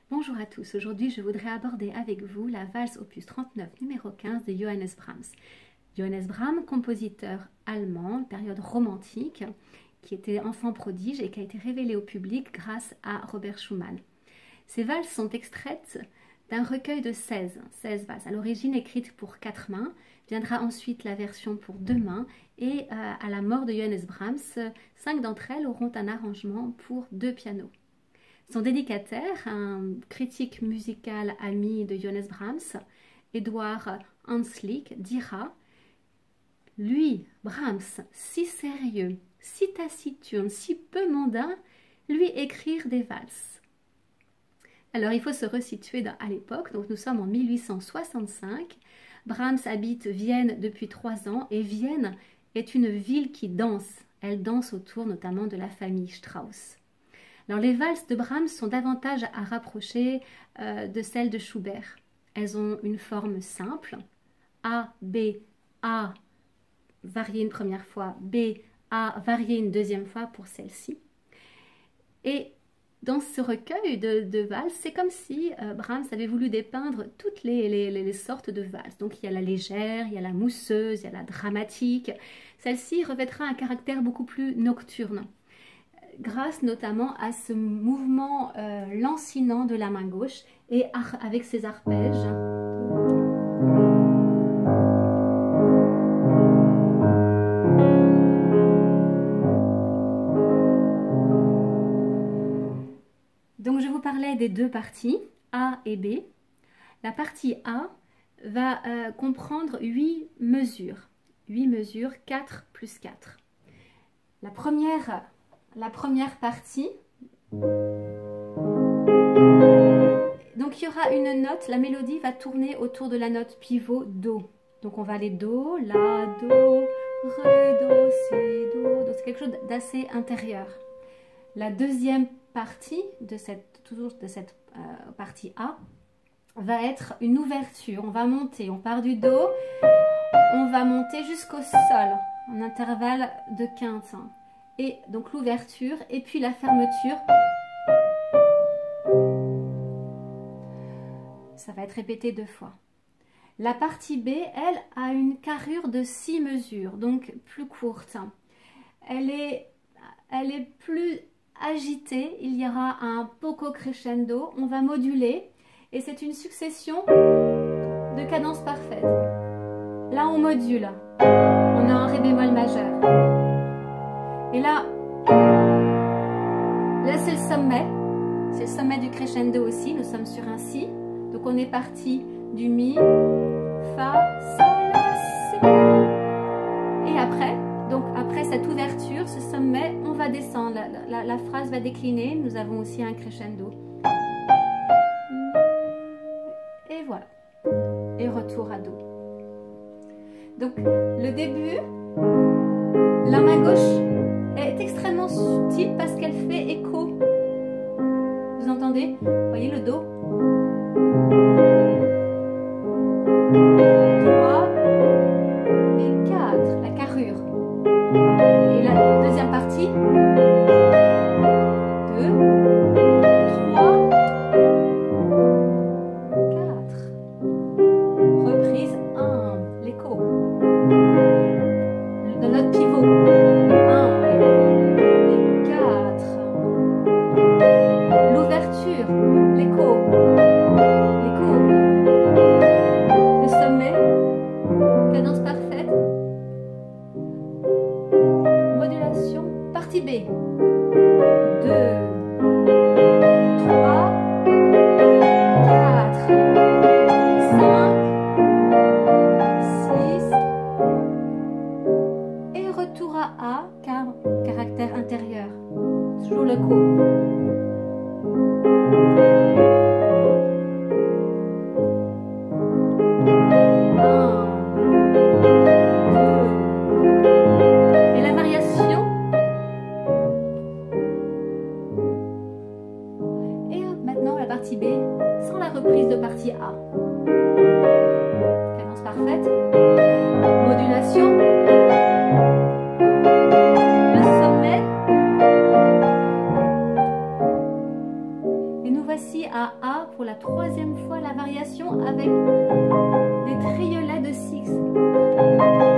Bonjour à tous, aujourd'hui je voudrais aborder avec vous la valse opus 39 numéro 15 de Johannes Brahms. Johannes Brahms, compositeur allemand, période romantique, qui était enfant prodige et qui a été révélé au public grâce à Robert Schumann. Ces valses sont extraites d'un recueil de 16 valses, à l'origine écrites pour 4 mains, viendra ensuite la version pour 2 mains et à la mort de Johannes Brahms, 5 d'entre elles auront un arrangement pour 2 pianos. Son dédicataire, un critique musical ami de Johannes Brahms, Eduard Hanslick, dira « Lui, Brahms, si sérieux, si taciturne, si peu mondain, lui écrire des valses ». Alors il faut se resituer à l'époque, donc nous sommes en 1865, Brahms habite Vienne depuis 3 ans et Vienne est une ville qui danse, elle danse autour notamment de la famille Strauss. Alors les valses de Brahms sont davantage à rapprocher de celles de Schubert. Elles ont une forme simple, A, B, A, varié une première fois, B, A, varié une deuxième fois pour celle-ci. Et dans ce recueil de valses, c'est comme si Brahms avait voulu dépeindre toutes les sortes de valses. Donc il y a la légère, il y a la mousseuse, il y a la dramatique. Celle-ci revêtra un caractère beaucoup plus nocturne, grâce notamment à ce mouvement lancinant de la main gauche et avec ses arpèges. Donc je vous parlais des 2 parties, A et B. La partie A va comprendre 8 mesures. 8 mesures, 4 plus 4. La première partie, donc il y aura une note, la mélodie va tourner autour de la note pivot Do. Donc on va aller Do, La, Do, Ré, Do, Si, Do. Donc c'est quelque chose d'assez intérieur. La deuxième partie de cette partie A va être une ouverture. On va monter, on part du Do, on va monter jusqu'au Sol, en intervalle de quinte. Et donc l'ouverture et puis la fermeture. Ça va être répété 2 fois. La partie B, elle, a une carrure de 6 mesures, donc plus courte. Elle est plus agitée, il y aura un poco crescendo, on va moduler et c'est une succession de cadences parfaites. Là on module, on a un ré bémol majeur. Et là c'est le sommet du crescendo aussi, nous sommes sur un Si, donc on est parti du Mi, Fa, Sol, Si. Et après cette ouverture, ce sommet, on va descendre, la phrase va décliner, nous avons aussi un crescendo. Et voilà, et retour à Do. Donc le début, la main gauche est extrêmement subtile parce qu'elle fait écho. Vous entendez? Vous voyez le Do? 3 et 4, la carrure. Et la deuxième partie, 2, 3, 4. Reprise 1, l'écho. De notre pivot. 1 et 4. L'ouverture, l'écho. Le sommet, cadence parfaite. Modulation, partie B. 2, 3, 4, 5, 6. Et retour à A, car caractère intérieur. Toujours le coup. Et la variation. Et maintenant la partie B sans la reprise de partie A. Cadence parfaite. Modulation. Le sommet. Et nous voici à A pour la troisième fois la variation avec des triolets de six.